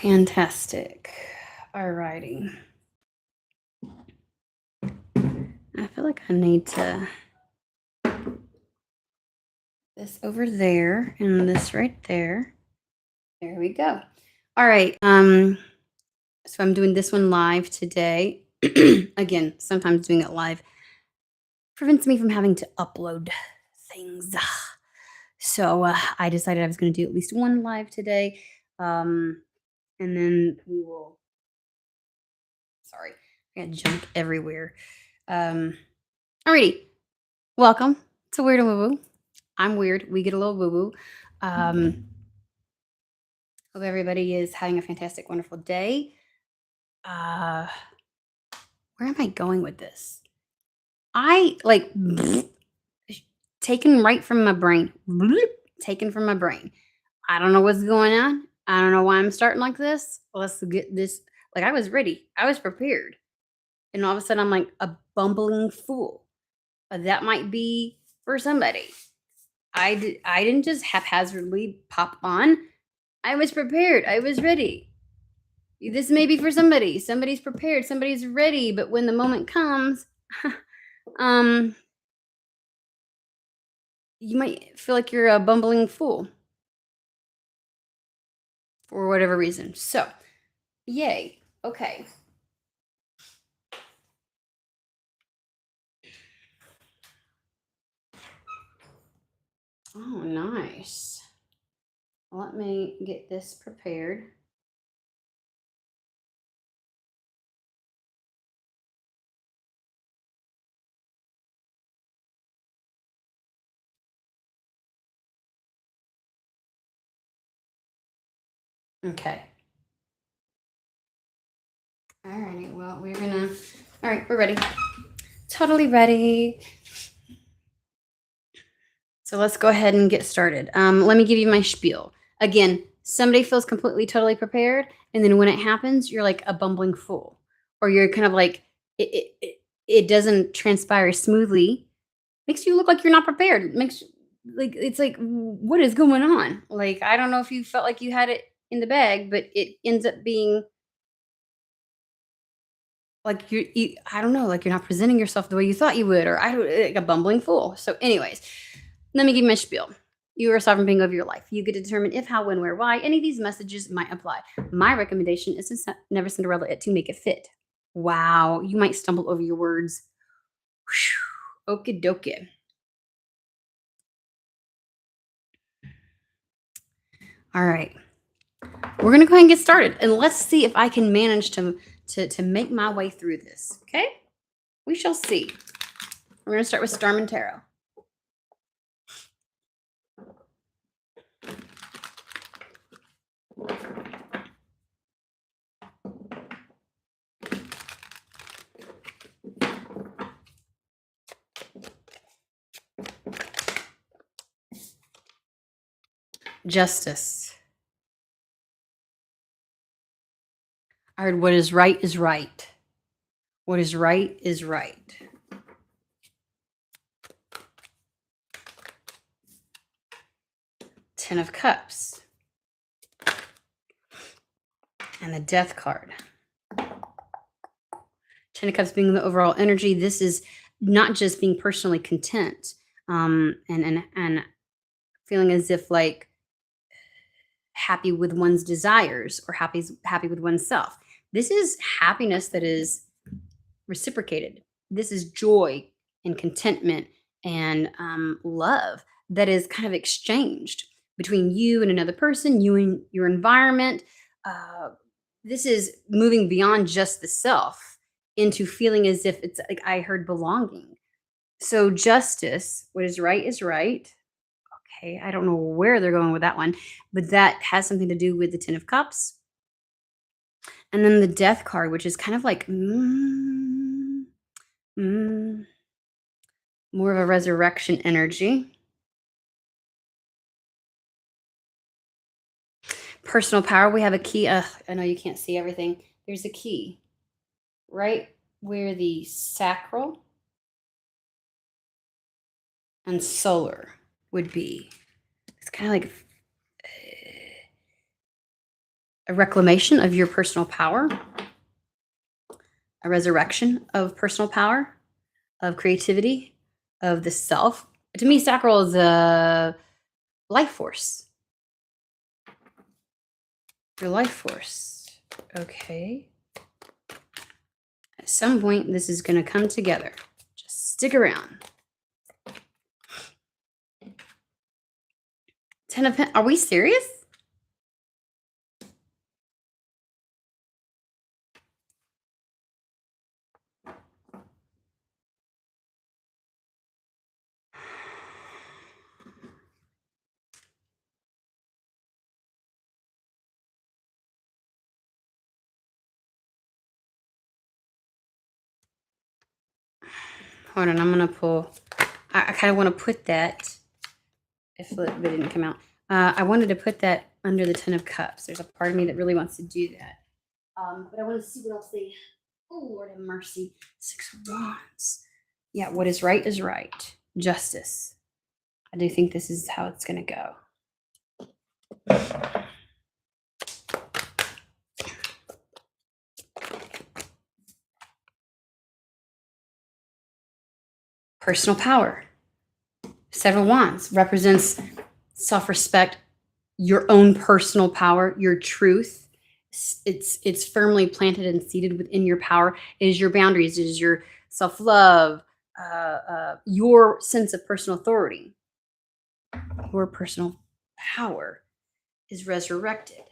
Fantastic. Alrighty. I feel like I need to this over there and this right there. There we go. All right. So I'm doing this one live today. Again, sometimes doing it live prevents me from having to upload things. So I decided I was going to do at least one live today. And then we will. Sorry, I got junk everywhere. Alrighty. Welcome to Weird and Woo Woo. I'm weird. We get a little woo woo. Hope everybody is having a fantastic, wonderful day. Where am I going with this? I like taken right from my brain. Taken from my brain. I don't know what's going on. I don't know why I'm starting like this. Let's get this. Like I was ready. I was prepared. And all of a sudden I'm like a bumbling fool. That might be for somebody. I didn't just haphazardly pop on. I was prepared. I was ready. This may be for somebody. Somebody's prepared. Somebody's ready. But when the moment comes, you might feel like you're a bumbling fool for whatever reason. So, yay. Okay. Oh, nice. Let me get this prepared. Okay. All right. Well, all right, we're ready. Totally ready. So let's go ahead and get started. Let me give you my spiel. Again, somebody feels completely, totally prepared. And then when it happens, you're like a bumbling fool. Or you're kind of like, it doesn't transpire smoothly. Makes you look like you're not prepared. Makes like, it's like, what is going on? Like, I don't know if you felt like you had it in the bag, but it ends up being like I don't know, like you're not presenting yourself the way you thought you would, or I don't like a bumbling fool. So, anyways, let me give you my spiel. You are a sovereign being of your life. You get to determine if, how, when, where, why any of these messages might apply. My recommendation is to never Cinderella it to make it fit. Wow, you might stumble over your words. Okie dokie. All right, we're gonna go ahead and get started, and let's see if I can manage to make my way through this. Okay, we shall see. We're gonna start with Starman Tarot. Justice. I heard what is right is right. What is right is right. Ten of Cups. And the Death card. Ten of Cups being the overall energy. This is not just being personally content and feeling as if like happy with one's desires or happy with oneself. This is happiness that is reciprocated. This is joy and contentment and love that is kind of exchanged between you and another person, you and your environment. This is moving beyond just the self into feeling as if it's like I heard belonging. So justice, what is right is right. Okay, I don't know where they're going with that one, but that has something to do with the Ten of Cups. And then the Death card, which is kind of like more of a resurrection energy. Personal power, we have a key. I know you can't see everything. There's a key right where the sacral and solar would be. It's kind of like a reclamation of your personal power, a resurrection of personal power, of creativity, of the self. To me, sacral is a life force. Your life force. Okay. At some point, this is going to come together. Just stick around. Ten of Pentacles. Are we serious? Hold on, I'm going to pull. I kind of want to put that, if it didn't come out. I wanted to put that under the Ten of Cups. There's a part of me that really wants to do that. But I want to see what else they. Oh, Lord have mercy. Six of Wands. Yeah, what is right. Justice. I do think this is how it's going to go. Personal power. Seven of Wands represents self-respect, your own personal power, your truth. It's firmly planted and seated within your power. It is your boundaries. It is your self-love, your sense of personal authority. Your personal power is resurrected.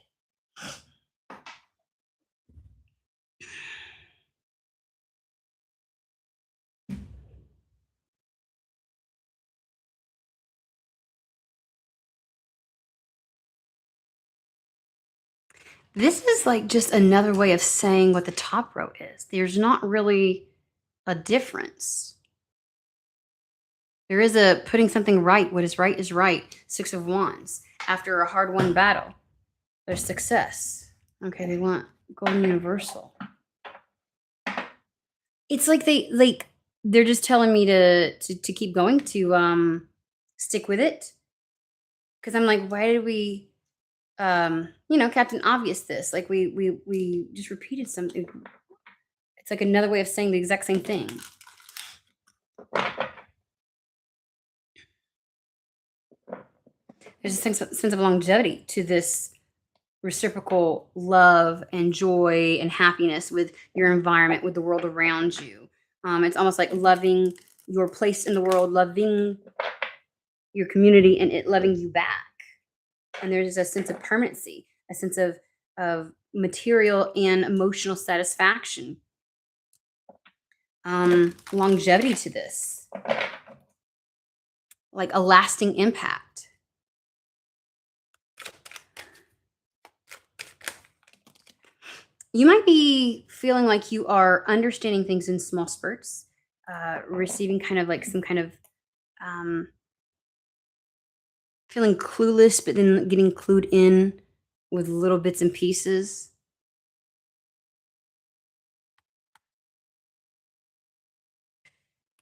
This is like just another way of saying what the top row is. There's not really a difference. There is a putting something right. What is right. Six of Wands. After a hard-won battle, there's success. Okay, they want golden universal. It's like they're just telling me to keep going, to stick with it. Because I'm like, why did we Captain Obvious this? Like we just repeated something. It's like another way of saying the exact same thing. There's a sense of longevity to this reciprocal love and joy and happiness with your environment, with the world around you. It's almost like loving your place in the world, loving your community, and it loving you back. And there's a sense of permanency, a sense of material and emotional satisfaction. Longevity to this, like a lasting impact. You might be feeling like you are understanding things in small spurts, receiving kind of like some kind of feeling clueless, but then getting clued in with little bits and pieces.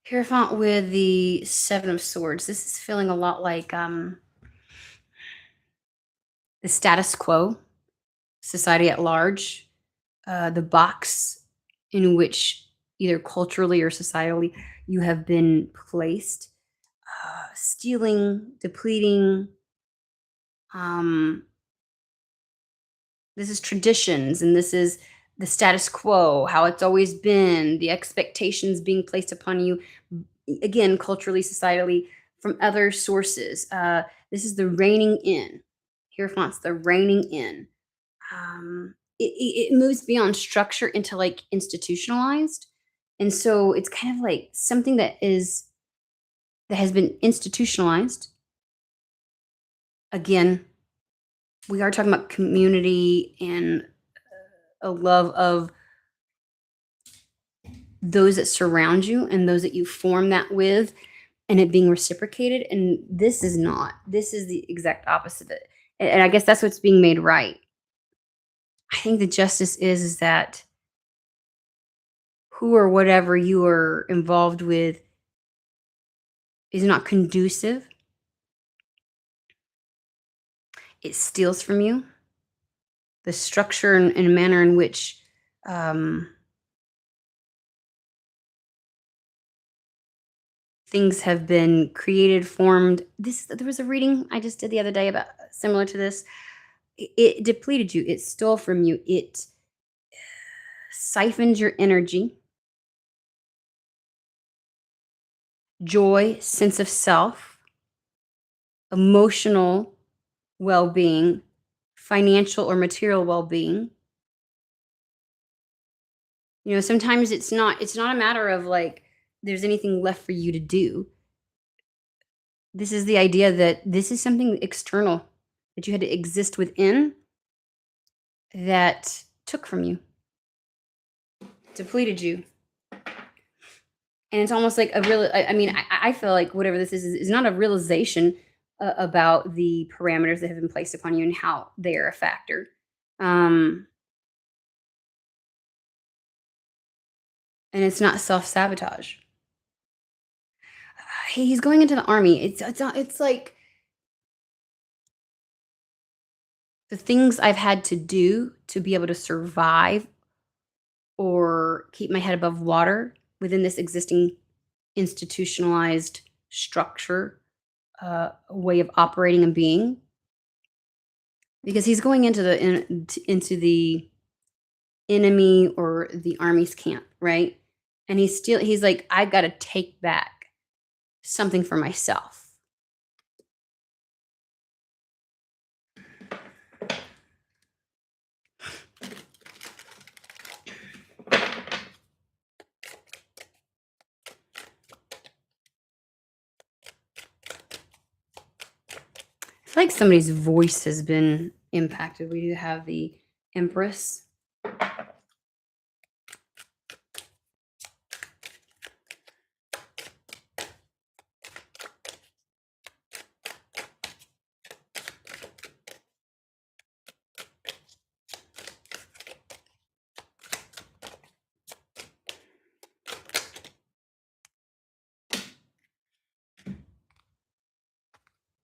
Hierophant with the Seven of Swords. This is feeling a lot like the status quo, society at large, the box in which either culturally or societally you have been placed, stealing, depleting. This is traditions, and this is the status quo, how it's always been, the expectations being placed upon you, again, culturally, societally, from other sources. This is the reining in. Hierophant's the reining in. It moves beyond structure into like institutionalized. And so it's kind of like something that has been institutionalized. Again, we are talking about community and a love of those that surround you and those that you form that with, and it being reciprocated. And this is not. This is the exact opposite of it. And I guess that's what's being made right. I think the justice is that who or whatever you are involved with is not conducive. It steals from you. the structure and manner in which um, things have been created, formed. This there was a reading I just did the other day about similar to this. It depleted you. It stole from you. It siphoned your energy, joy, sense of self, emotional well-being, financial or material well-being. Sometimes it's not a matter of like there's anything left for you to do. This is the idea that this is something external that you had to exist within that took from you, depleted you. And it's almost like a real I mean, I feel like whatever this is not a realization about the parameters that have been placed upon you and how they are a factor. Um, and it's not self-sabotage. He's going into the army. It's like the things I've had to do to be able to survive or keep my head above water within this existing institutionalized structure, way of operating and being. Because he's going into the enemy or the army's camp, right? And he's like, I've got to take back something for myself. I feel like somebody's voice has been impacted. We do have the Empress.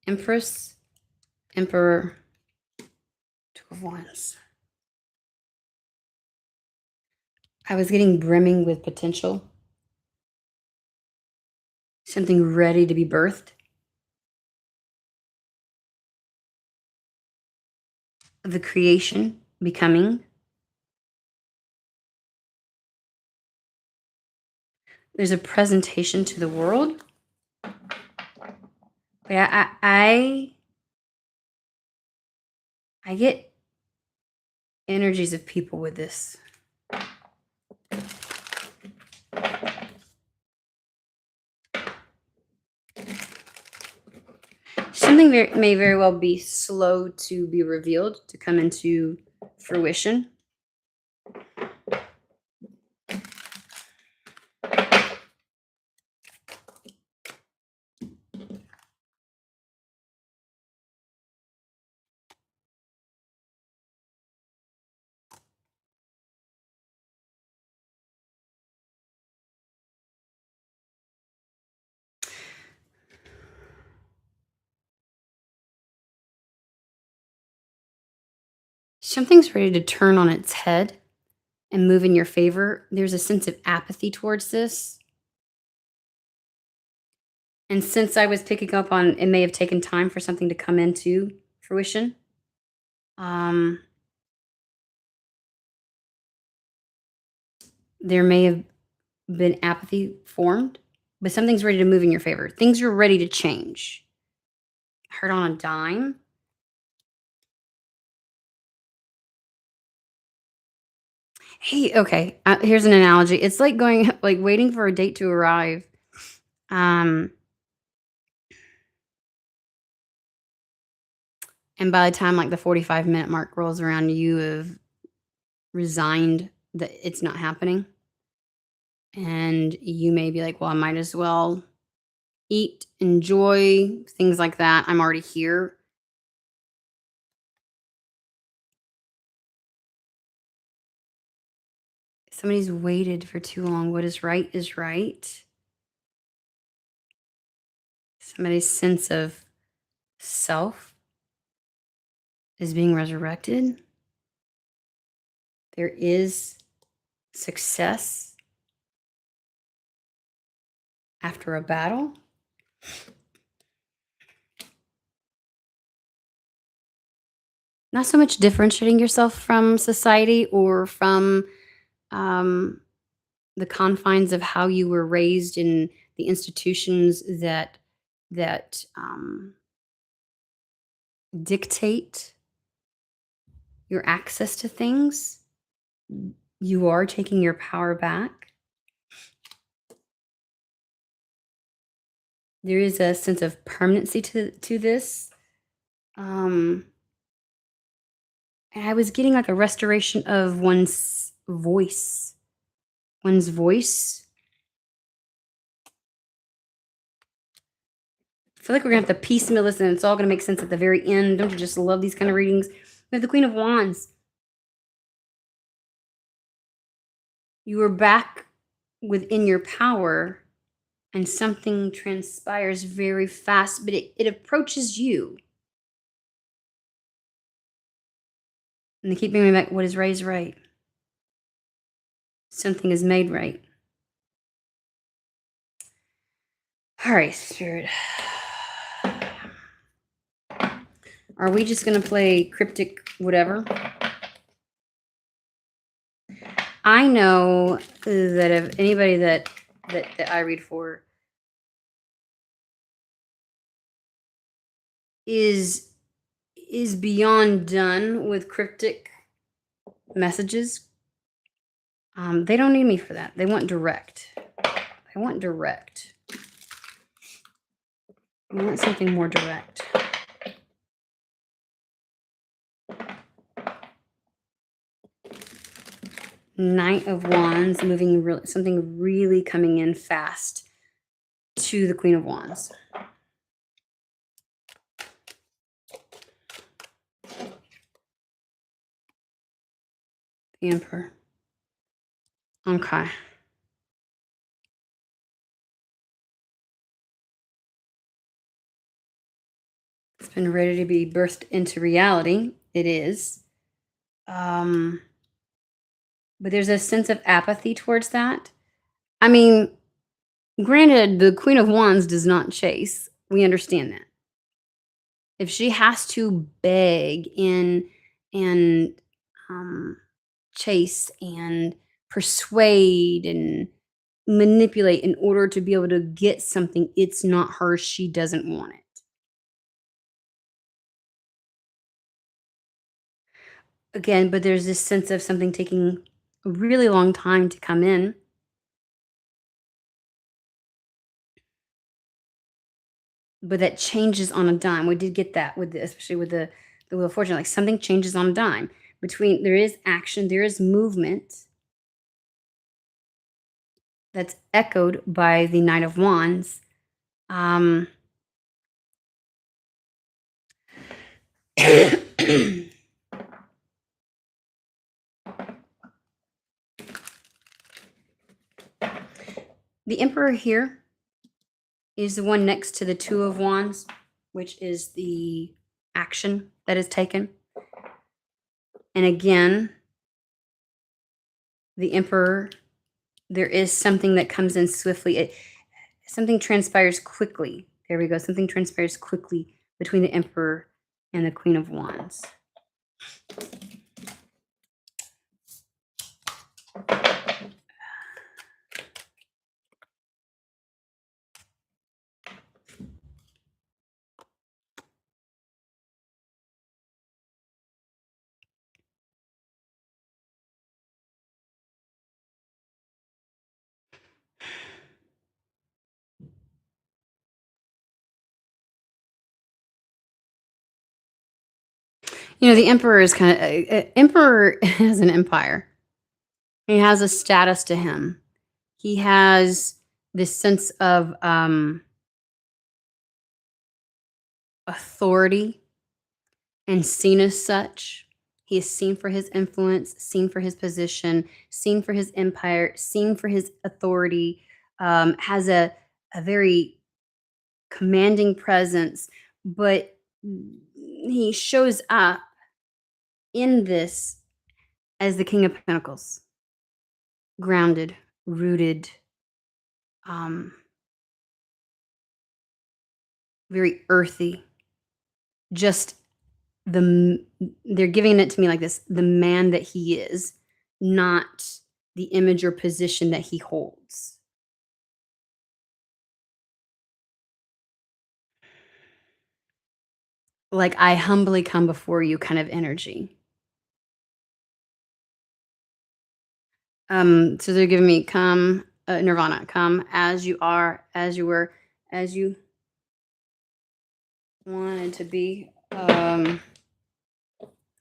Empress, Emperor, Two of Wands. I was getting brimming with potential, something ready to be birthed. The creation, becoming. There's a presentation to the world. But I get energies of people with this. Something may very well be slow to be revealed, to come into fruition. Something's ready to turn on its head and move in your favor. There's a sense of apathy towards this. And since I was picking up on it may have taken time for something to come into fruition, um, there may have been apathy formed, but something's ready to move in your favor. Things are ready to change. Heard on a dime. Hey, okay. Here's an analogy. It's like going, like waiting for a date to arrive. Um, and by the time like the 45-minute mark rolls around, you have resigned that it's not happening. And you may be like, well, I might as well eat, enjoy, things like that. I'm already here. Somebody's waited for too long. What is right is right. Somebody's sense of self is being resurrected. There is success after a battle. Not so much differentiating yourself from society or from um, the confines of how you were raised in the institutions that dictate your access to things. You are taking your power back. There is a sense of permanency to this. Um, and I was getting like a restoration of one's voice. One's voice. I feel like we're gonna have to piecemeal this, and it's all gonna make sense at the very end. Don't you just love these kind of readings? We have the Queen of Wands. You are back within your power, and something transpires very fast, but it approaches you. And they keep bringing back, what is right is right. Something is made right. All right, Spirit. Are we just going to play cryptic whatever? I know that if anybody that I read for is beyond done with cryptic messages, they don't need me for that. They want direct. They want direct. They want something more direct. Knight of Wands, moving something really coming in fast to the Queen of Wands. The Emperor. Okay. It's been ready to be birthed into reality. It is. But there's a sense of apathy towards that. I mean, granted, the Queen of Wands does not chase. We understand that. If she has to beg and chase and persuade and manipulate in order to be able to get something, it's not hers. She doesn't want it. Again, but there's this sense of something taking a really long time to come in. But that changes on a dime. We did get that with especially with the Wheel of Fortune. Like something changes on a dime. There is action, there is movement that's echoed by the Knight of Wands. The Emperor here is the one next to the Two of Wands, which is the action that is taken. And again, the Emperor, there is something that comes in swiftly. Something transpires quickly. There we go. Something transpires quickly between the Emperor and the Queen of Wands. The Emperor is Emperor has an empire. He has a status to him. He has this sense of authority and seen as such. He is seen for his influence, seen for his position, seen for his empire, seen for his authority, has a very commanding presence, but he shows up in this as the King of Pentacles, grounded, rooted, um, very earthy. Just they're giving it to me like this: the man that he is, not the image or position that he holds. Like I humbly come before you, kind of energy. So they're giving me come, Nirvana, come as you are, as you were, as you wanted to be.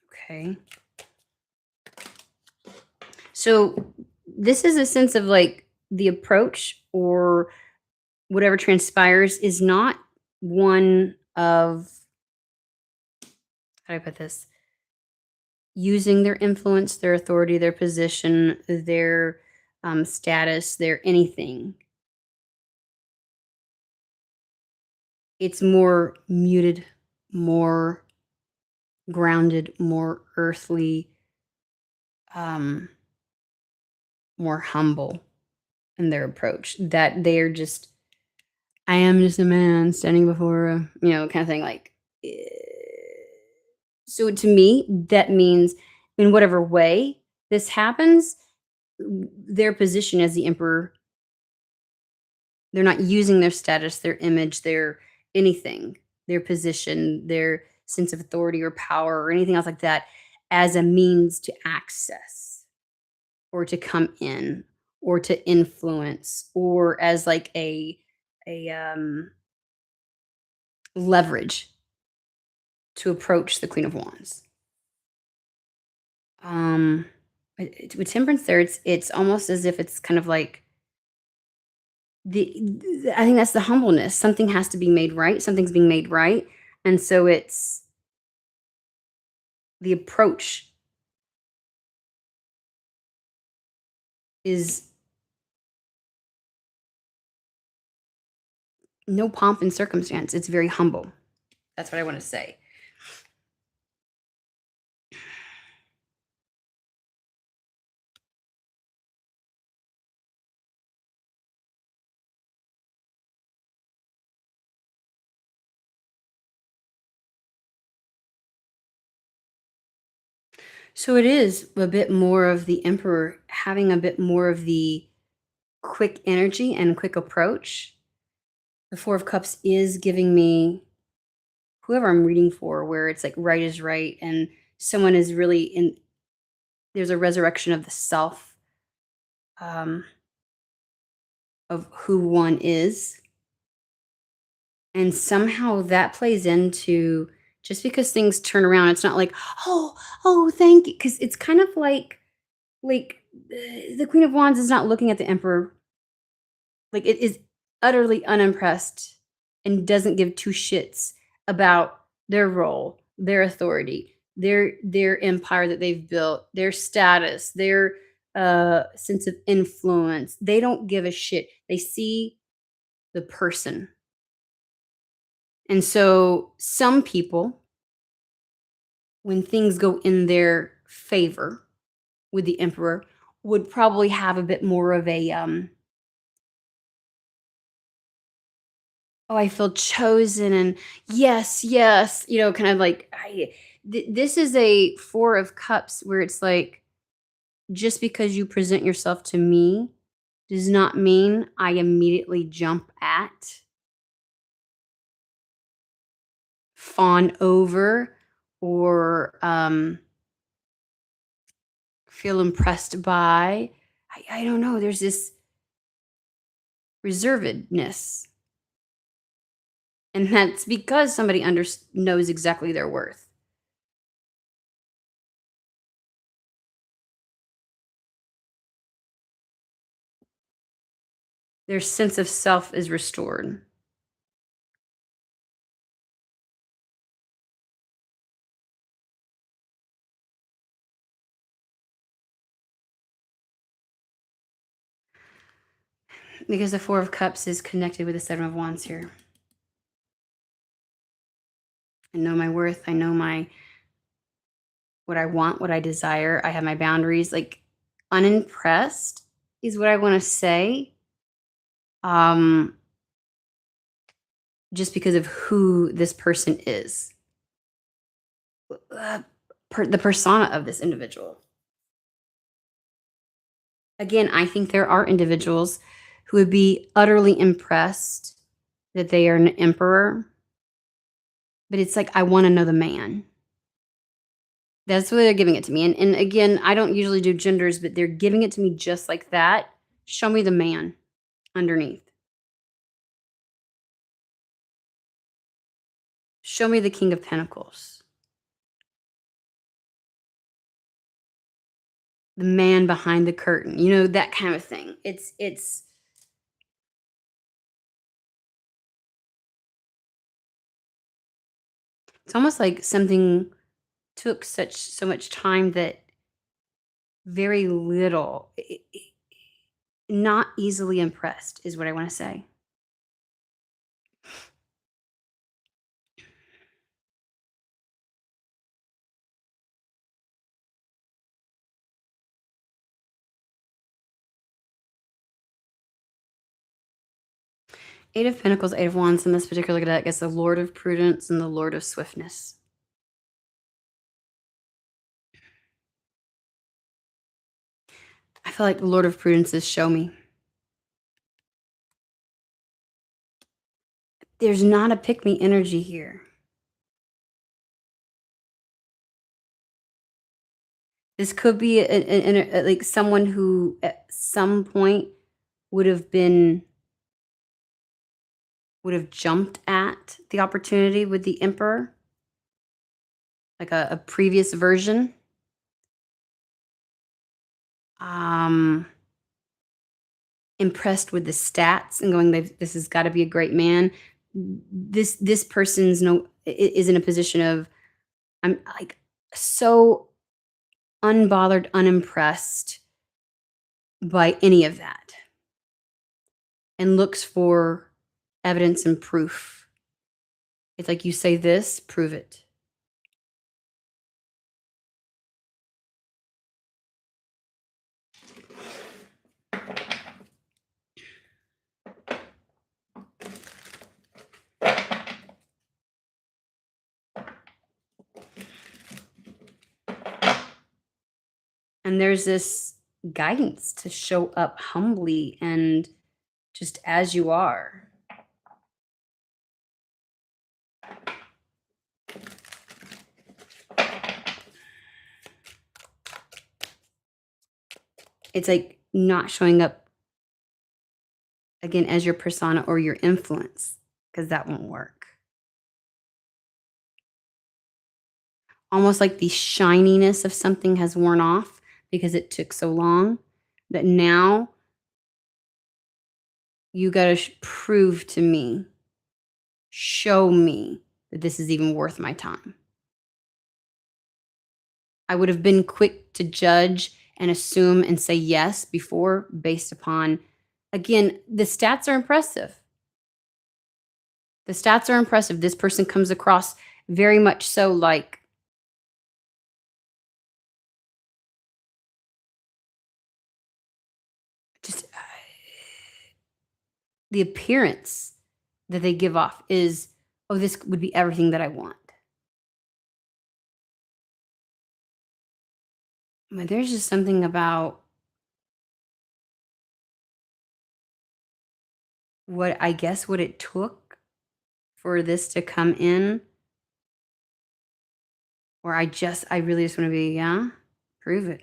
Okay. So this is a sense of like the approach or whatever transpires is not one of, how do I put this? Using their influence, their authority, their position, their status, their anything. It's more muted, more grounded, more earthly, um, more humble in their approach. That they're just, I am just a man standing before, kind of thing. Like, eh, so to me, that means in whatever way this happens, their position as the emperor, they're not using their status, their image, their anything, their position, their sense of authority or power or anything else like that as a means to access or to come in or to influence or as like a leverage to approach the Queen of Wands. Um, with Temperance there, it's almost as if it's kind of like I think that's the humbleness. Something has to be made right. Something's being made right, and so it's the approach is no pomp and circumstance. It's very humble. That's what I want to say. So it is a bit more of the emperor having a bit more of the quick energy and quick approach. The 4 of Cups is giving me whoever I'm reading for, where it's like right is right, and someone is really in. There's a resurrection of the self, um, of who one is, and somehow that plays into just because things turn around. It's not like oh thank you, because it's kind of like the Queen of Wands is not looking at the Emperor. Like, it is utterly unimpressed and doesn't give 2 shits about their role, their authority, their empire that they've built, their status, their, sense of influence. They don't give a shit. They see the person. And so some people, when things go in their favor with the emperor, would probably have a bit more of a, "Oh, I feel chosen," and "Yes, yes," kind of like this is a 4 of Cups where it's like, just because you present yourself to me does not mean I immediately jump at, fawn over, or, feel impressed by. I don't know, there's this reservedness, and that's because somebody knows exactly their worth. Their sense of self is restored. Because the 4 of Cups is connected with the 7 of Wands here. I know my worth. I know what I want, what I desire. I have my boundaries. Like, unimpressed is what I want to say. Um, just because of who this person is, uh, the persona of this individual. Again, I think there are individuals who would be utterly impressed that they are an emperor, but it's like, I want to know the man. That's what they're giving it to me. And again, I don't usually do genders, but they're giving it to me just like that. Show me the man underneath. Show me the King of Pentacles. The man behind the curtain. You know, that kind of thing. It's almost like something took so much time that very little, not easily impressed is what I want to say. 8 of Pentacles, 8 of Wands in this particular deck is the Lord of Prudence and the Lord of Swiftness. I feel like the Lord of Prudence is show me. There's not a pick me energy here. This could be like someone who at some point would have jumped at the opportunity with the Emperor, like a previous version. Impressed with the stats and going, this has got to be a great man. This person's is in a position of, I'm like so unbothered, unimpressed by any of that, and looks for evidence and proof. It's like, you say this, prove it. And there's this guidance to show up humbly and just as you are. It's like not showing up again as your persona or your influence, because that won't work. Almost like the shininess of something has worn off because it took so long that now you got to prove to me, show me that this is even worth my time. I would have been quick to judge and assume and say yes before, based upon, again, the stats are impressive. The stats are impressive. This person comes across very much so like just the appearance that they give off is, oh, this would be everything that I want. But there's just something about what it took for this to come in, where I really just want to be, yeah, prove it.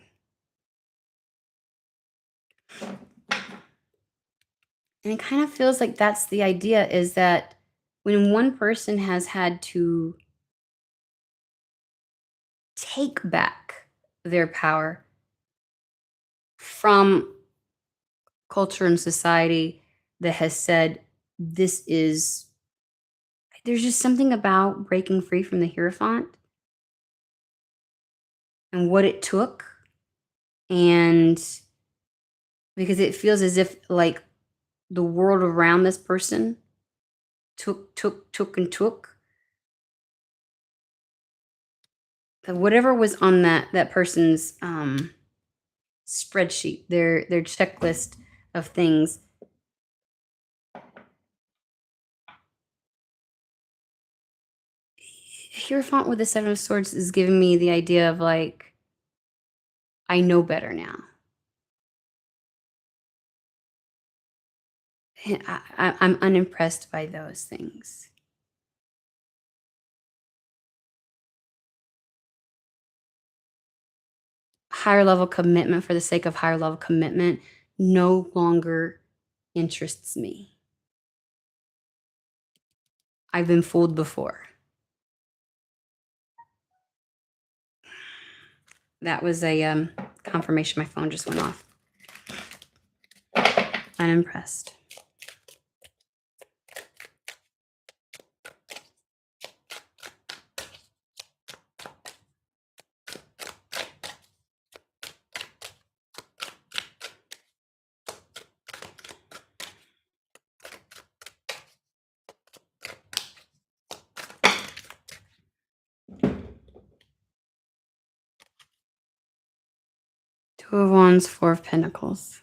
And it kind of feels like that's the idea, is that when one person has had to take back their power from culture and society that has said, this is, there's just something about breaking free from the Hierophant and what it took. And because it feels as if like the world around this person took and took. whatever was on that person's spreadsheet, their checklist of things. Hierophant with the Seven of Swords is giving me the idea of like, I know better now. I'm unimpressed by those things. Higher level commitment for the sake of higher level commitment no longer interests me. I've been fooled before. That was a confirmation. My phone just went off. Unimpressed. Two of Wands, Four of Pentacles.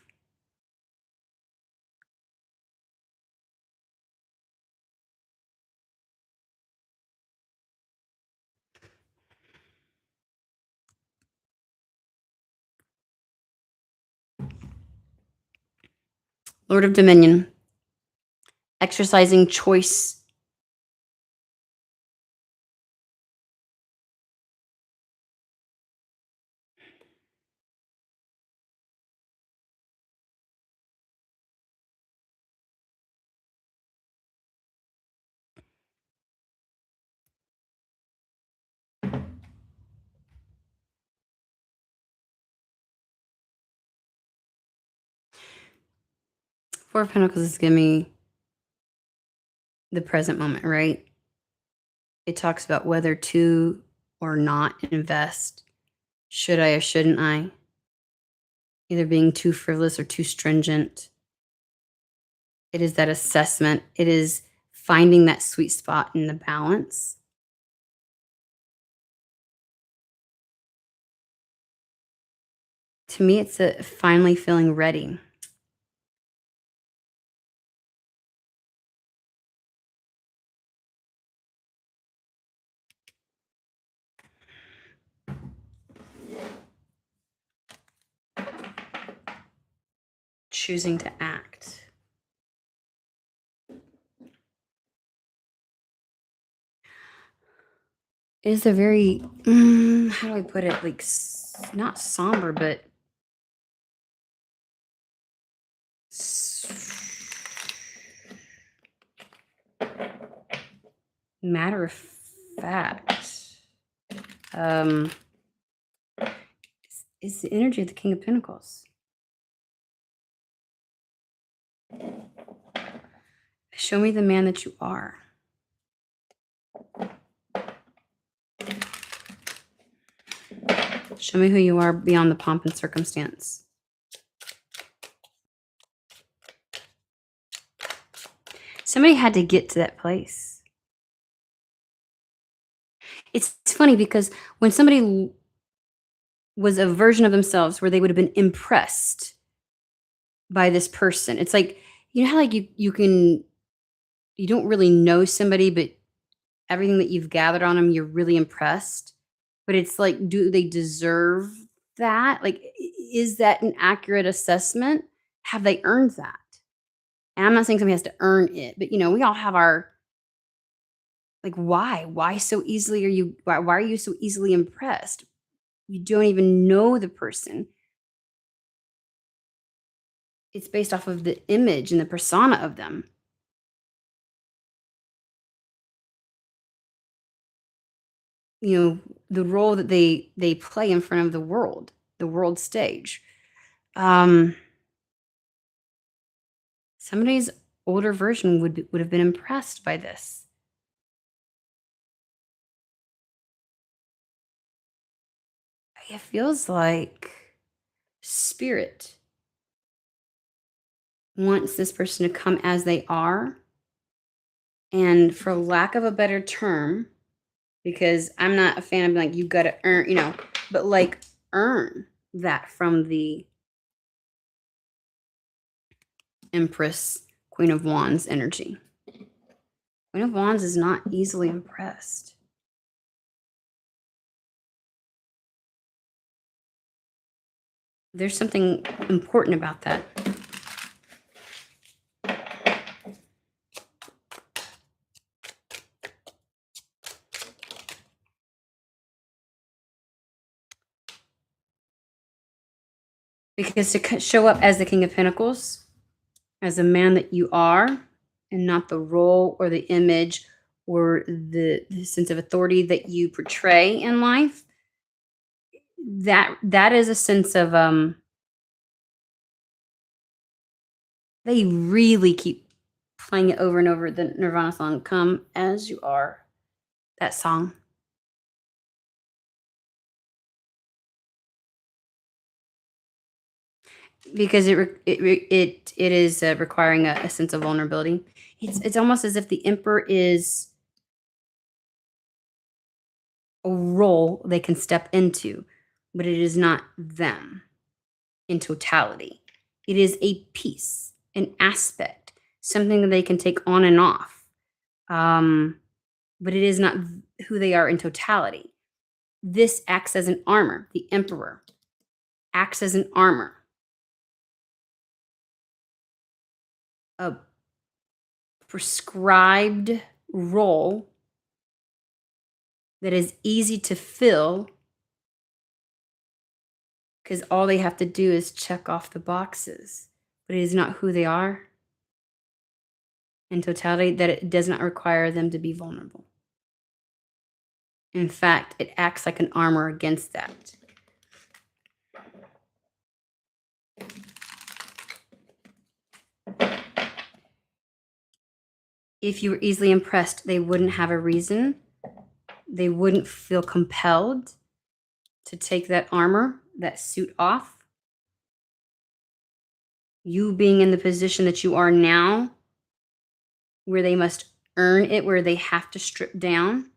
Lord of Dominion. Exercising choice. Four of Pentacles is giving me the present moment, right? It talks about whether to or not invest. Should I or shouldn't I? Either being too frivolous or too stringent. It is that assessment. It is finding that sweet spot in the balance. To me, it's a finally feeling ready. Choosing to act. It is a very, how do I put it? Like, not somber, but matter of fact. Is the energy of the King of Pentacles. Show me the man that you are. Show me who you are beyond the pomp and circumstance. Somebody had to get to that place. It's funny because when somebody was a version of themselves where they would have been impressed by this person, it's like, you know how like you don't really know somebody, but everything that you've gathered on them, you're really impressed. But it's like, do they deserve that? Like, is that an accurate assessment? Have they earned that? And I'm not saying somebody has to earn it, but we all have our like, why? Why so easily why are you so easily impressed? You don't even know the person. It's based off of the image and the persona of them. The role that they play in front of the world stage. Somebody's older version would have been impressed by this. It feels like spirit wants this person to come as they are, and for lack of a better term, because I'm not a fan of like, you got to earn, but like earn that from the Empress, Queen of Wands energy. Queen of Wands is not easily impressed. There's something important about that. Because to show up as the King of Pentacles, as a man that you are, and not the role or the image or the sense of authority that you portray in life, that is a sense of they really keep playing it over and over, the Nirvana song, Come As You Are, that song. Because it is requiring a sense of vulnerability. It's almost as if the Emperor is a role they can step into, but it is not them in totality. It is a piece, an aspect, something that they can take on and off. But it is not who they are in totality. This acts as an armor. The Emperor acts as an armor. A prescribed role that is easy to fill because all they have to do is check off the boxes, but it is not who they are in totality, that it does not require them to be vulnerable. In fact, it acts like an armor against that. If you were easily impressed, they wouldn't have a reason. They wouldn't feel compelled to take that armor, that suit off. You being in the position that you are now, where they must earn it, where they have to strip down.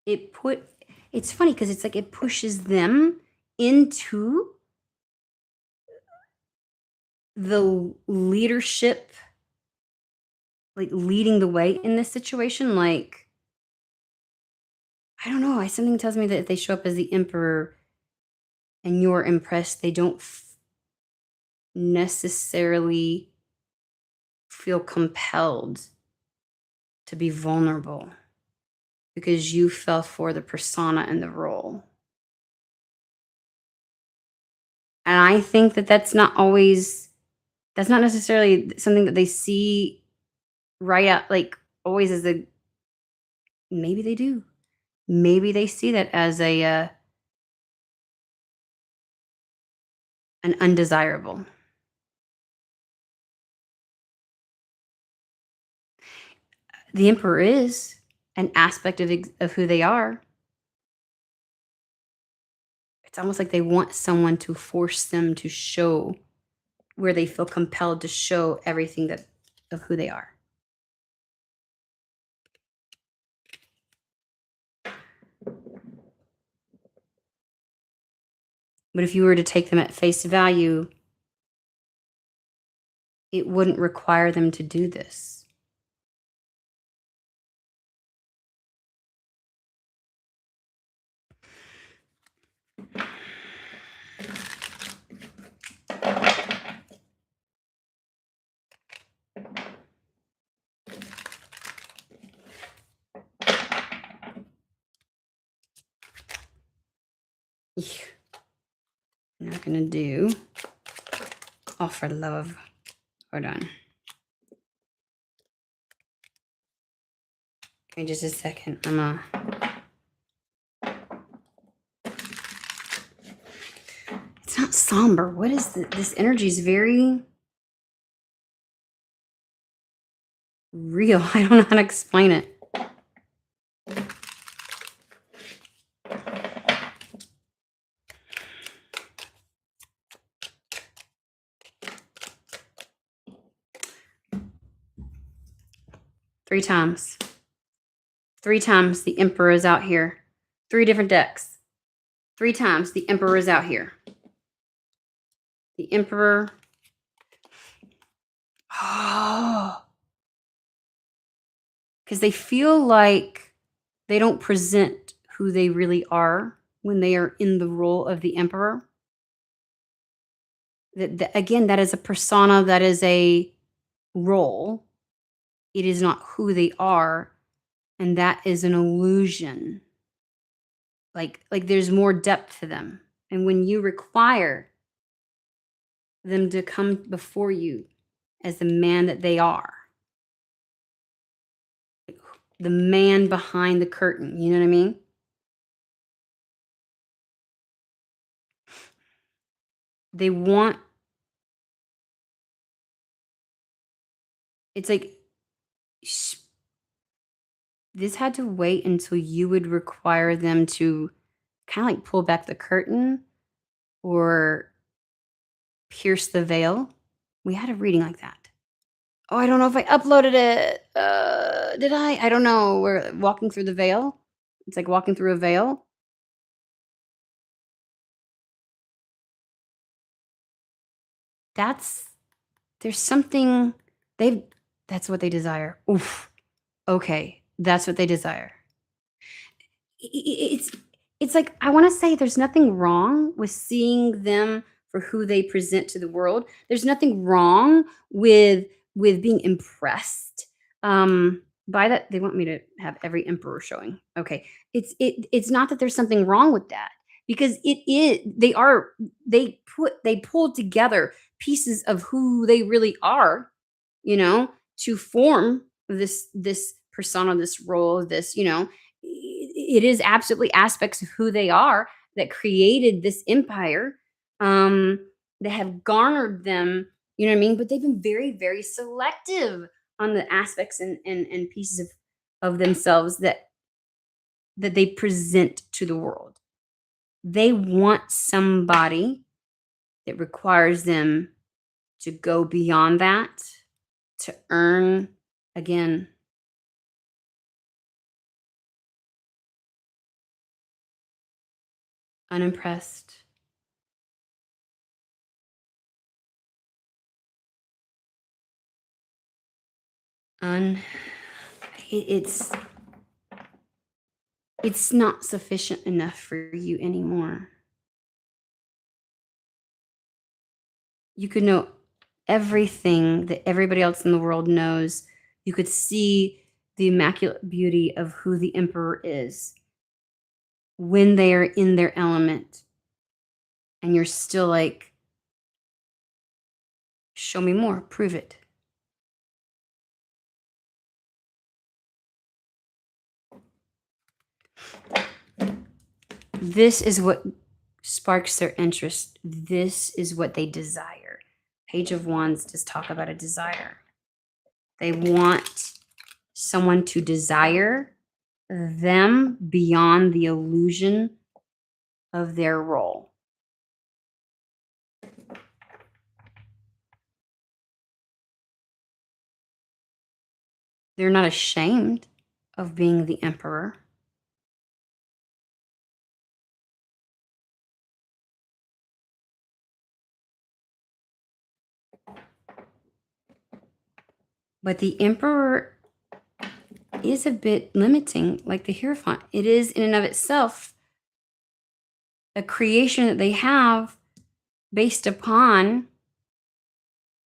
It's funny because it's like it pushes them into the leadership, like leading the way in this situation. Like, I don't know. Something tells me that if they show up as the Emperor and you're impressed, they don't necessarily feel compelled to be vulnerable because you fell for the persona and the role. And I think that that's not necessarily something that they see right out, like always as maybe they do. Maybe they see that as an undesirable. The Emperor is an aspect of who they are. It's almost like they want someone to force them to show, where they feel compelled to show everything of who they are. But if you were to take them at face value, it wouldn't require them to do this. I'm not going to do, oh, for the love of, hold on. Give me just a second. It's not somber. What is this energy is very real. I don't know how to explain it. Three times. Three times the Emperor is out here. Three different decks. Three times the Emperor is out here. The Emperor. Oh. Because they feel like they don't present who they really are when they are in the role of the Emperor. Again, that is a persona, that is a role. It is not who they are, and that is an illusion. Like there's more depth to them. And when you require them to come before you as the man that they are, the man behind the curtain, you know what I mean? They want, it's like this had to wait until you would require them to kind of like pull back the curtain or pierce the veil. We had a reading like that. Oh, I don't know if I uploaded it. Did I? I don't know. We're walking through the veil. It's like walking through a veil. That's there's something they've that's what they desire. Oof. Okay. That's what they desire. It's it's like I want to say there's nothing wrong with seeing them for who they present to the world. There's nothing wrong with being impressed by that. They want me to have every emperor showing. Okay. It's not that there's something wrong with that because it is they pulled together pieces of who they really are, you know, to form this persona, this role, this, it is absolutely aspects of who they are that created this empire, that have garnered them, you know what I mean? But they've been very, very selective on the aspects and pieces of themselves that they present to the world. They want somebody that requires them to go beyond that, to earn again. Unimpressed. Un it's it's not sufficient enough for you anymore. You could know everything that everybody else in the world knows. You could see the immaculate beauty of who the emperor is when they are in their element, and you're still like, show me more, prove it. This is what sparks their interest. This is what they desire. Page of Wands does talk about a desire. They want someone to desire them beyond the illusion of their role. They're not ashamed of being the emperor. But the emperor is a bit limiting, like the Hierophant. It is in and of itself a creation that they have based upon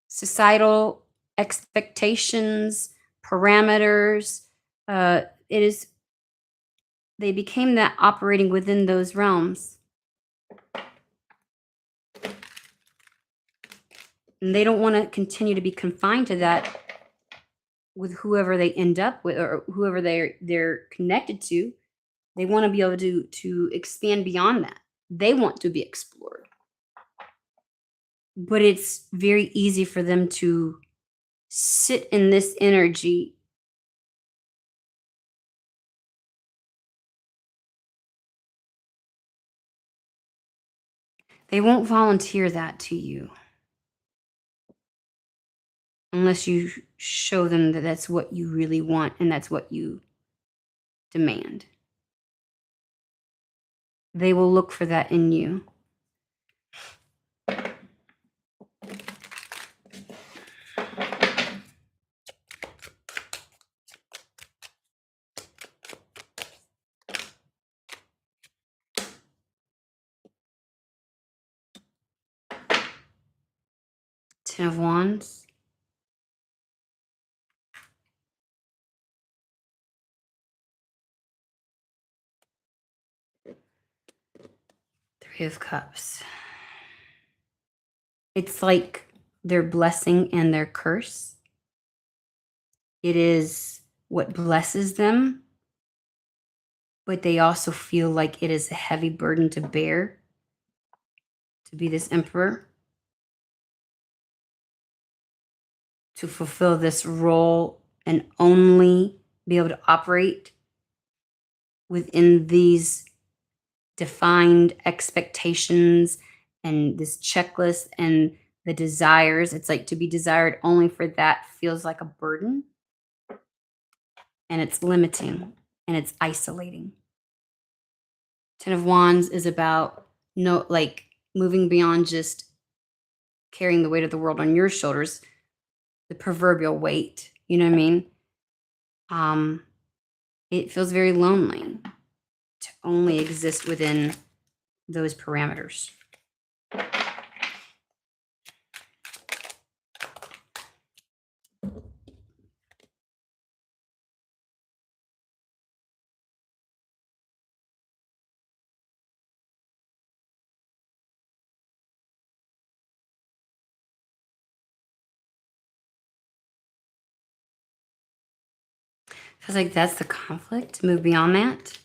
societal expectations, parameters. It is they became that operating within those realms. And they don't want to continue to be confined to that with whoever they end up with or whoever they're connected to. They want to be able to expand beyond that. They want to be explored. But it's very easy for them to sit in this energy. They won't volunteer that to you. unless you show them that that's what you really want and that's what you demand. They will look for that in you. Ten of Wands. Three of Cups. It's like their blessing and their curse. It is what blesses them, but they also feel like it is a heavy burden to bear to be this emperor, to fulfill this role and only be able to operate within these defined expectations and this checklist and the desires. It's like to be desired only for that feels like a burden, and it's limiting and it's isolating. Ten of Wands is about like moving beyond just carrying the weight of the world on your shoulders, the proverbial weight, you know what I mean? It feels very lonely to only exist within those parameters. Feels like that's the conflict. Move beyond that.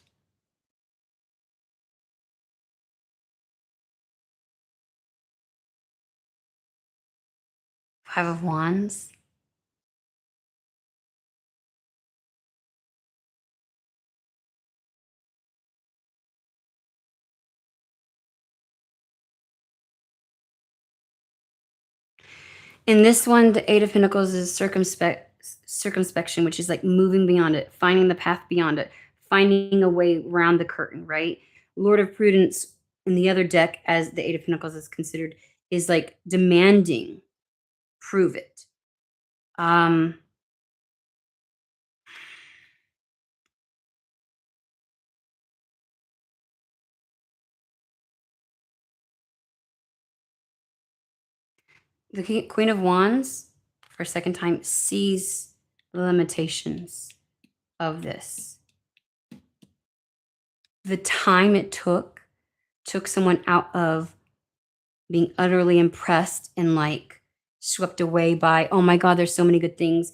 Five of Wands. In this one, the Eight of Pentacles is circumspection, which is like moving beyond it, finding the path beyond it, finding a way around the curtain, right? Lord of Prudence in the other deck, as the Eight of Pentacles is considered, is like demanding, prove it. The Queen of Wands, for a second time, sees the limitations of this. The time it took someone out of being utterly impressed and like swept away by, oh my God, there's so many good things,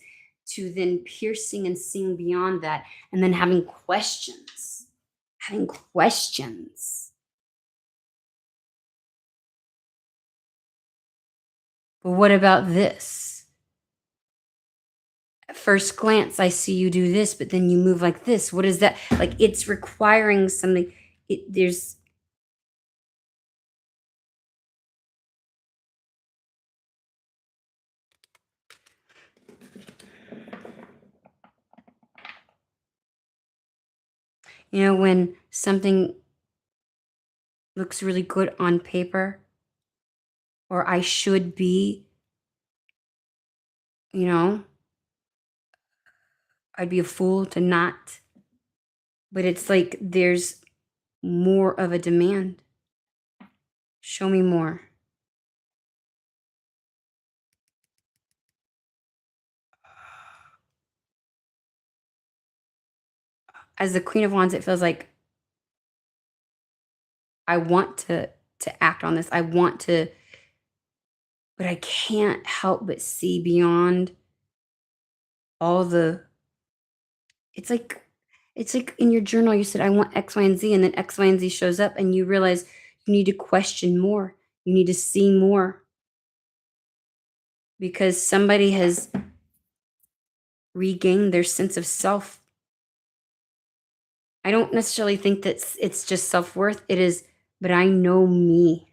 to then piercing and seeing beyond that, and then having questions. But what about this? At first glance, I see you do this, but then you move like this. What is that? Like, it's requiring something. There's when something looks really good on paper, or I should be, I'd be a fool to not. But it's like there's more of a demand. Show me more. As the Queen of Wands, it feels like I want to act on this. I want to, but I can't help but see beyond all the. It's like in your journal you said I want X, Y, and Z, and then X, Y, and Z shows up, and you realize you need to question more. You need to see more, because somebody has regained their sense of self. I don't necessarily think that it's just self-worth. It is, but I know me,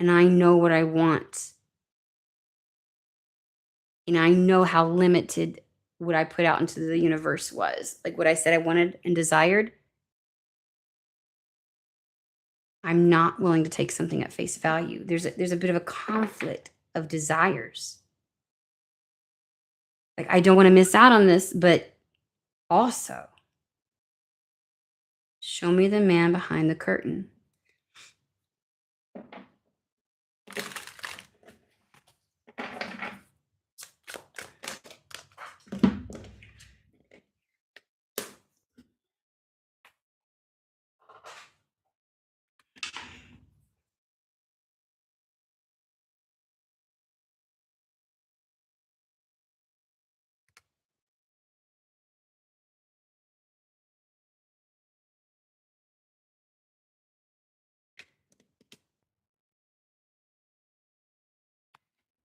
and I know what I want. I know how limited what I put out into the universe was. Like what I said I wanted and desired, I'm not willing to take something at face value. There's a bit of a conflict of desires. Like I don't want to miss out on this, but also show me the man behind the curtain.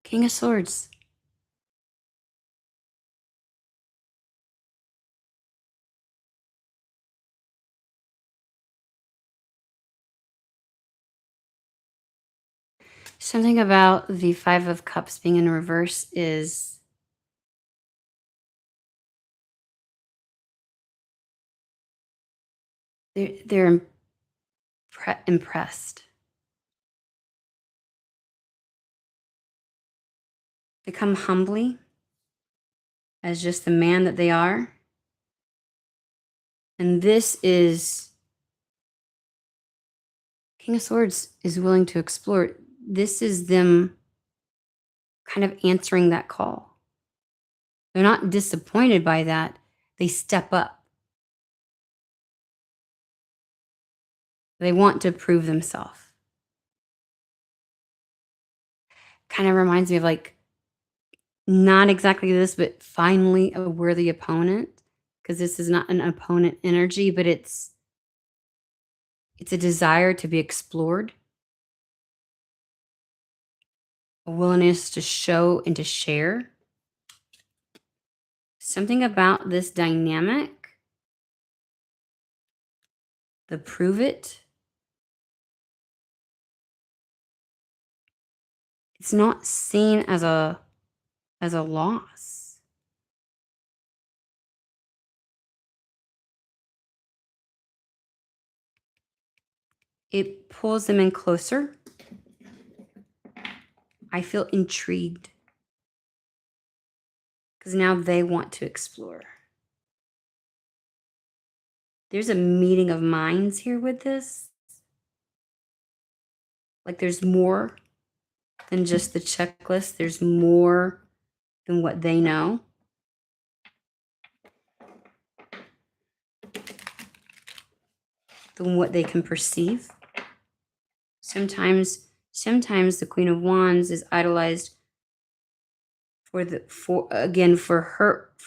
King of Swords. Something about the Five of Cups being in reverse is they're impressed. They come humbly as just the man that they are. And this is King of Swords is willing to explore. This is them kind of answering that call. They're not disappointed by that. They step up. They want to prove themselves. Kind of reminds me of like not exactly this, but finally a worthy opponent. Because this is not an opponent energy, but it's a desire to be explored, a willingness to show and to share. Something about this dynamic, the prove it, it's not seen as a loss. It pulls them in closer. I feel intrigued because now they want to explore. There's a meeting of minds here with this. Like there's more than just the checklist. There's more than what they know. Than what they can perceive. Sometimes the Queen of Wands is idolized for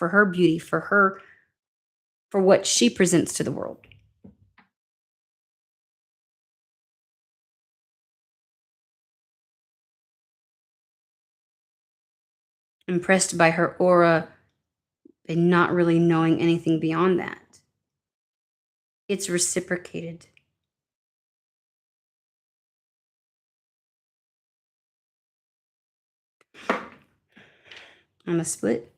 her beauty, for what she presents to the world. Impressed by her aura and not really knowing anything beyond that. It's reciprocated. On a split.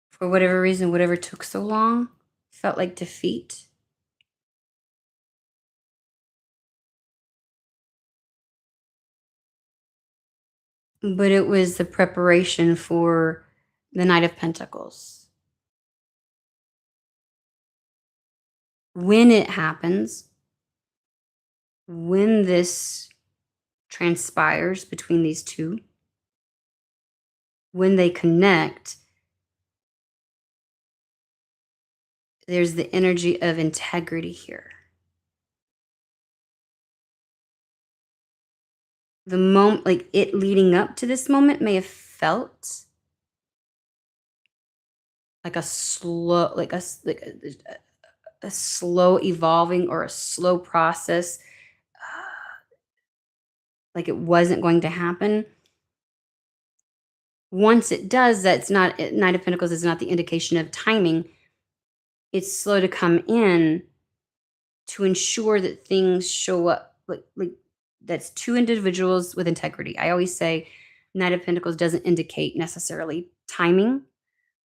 For whatever reason, whatever took so long felt like defeat. But it was the preparation for the Knight of Pentacles. When it happens, when this transpires between these two, when they connect, there's the energy of integrity here. The moment, like it leading up to this moment may have felt like a slow, like a a slow evolving or a slow process, like it wasn't going to happen. Once it does, that's not Knight of Pentacles is not the indication of timing. It's slow to come in to ensure that things show up like that's two individuals with integrity. I always say Knight of Pentacles doesn't indicate necessarily timing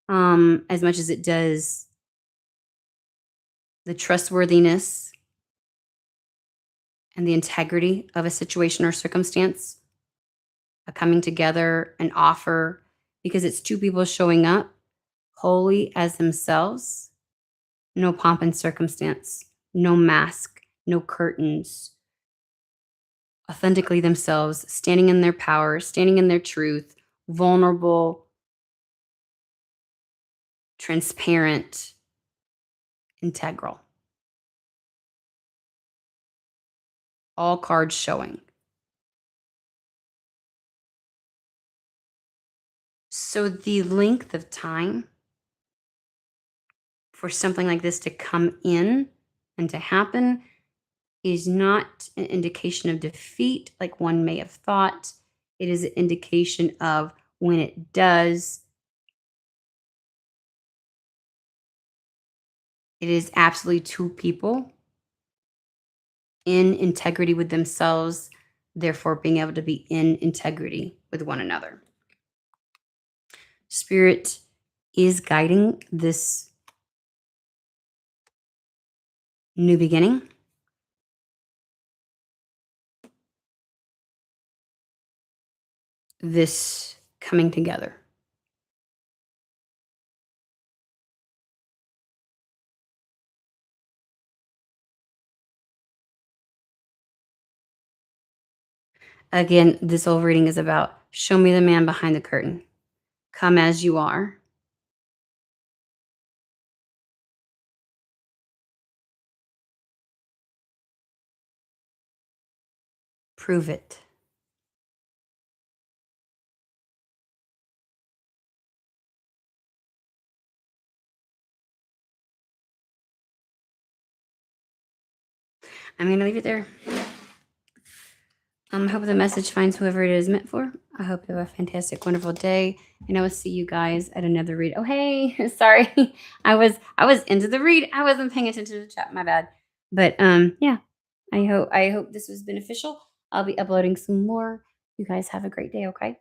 as much as it does the trustworthiness and the integrity of a situation or circumstance, a coming together, an offer, because it's two people showing up wholly as themselves, no pomp and circumstance, no mask, no curtains, authentically themselves, standing in their power, standing in their truth, vulnerable, transparent, integral. All cards showing. So the length of time for something like this to come in and to happen is not an indication of defeat like one may have thought. It is an indication of when it does, it is absolutely two people in integrity with themselves, therefore being able to be in integrity with one another. Spirit is guiding this new beginning. This coming together. Again, this whole reading is about show me the man behind the curtain. Come as you are. Prove it. I'm going to leave it there. I hope the message finds whoever it is meant for. I hope you have a fantastic, wonderful day, and I will see you guys at another read. Oh, hey, sorry, I was into the read. I wasn't paying attention to the chat. My bad. But yeah, I hope this was beneficial. I'll be uploading some more. You guys have a great day. Okay.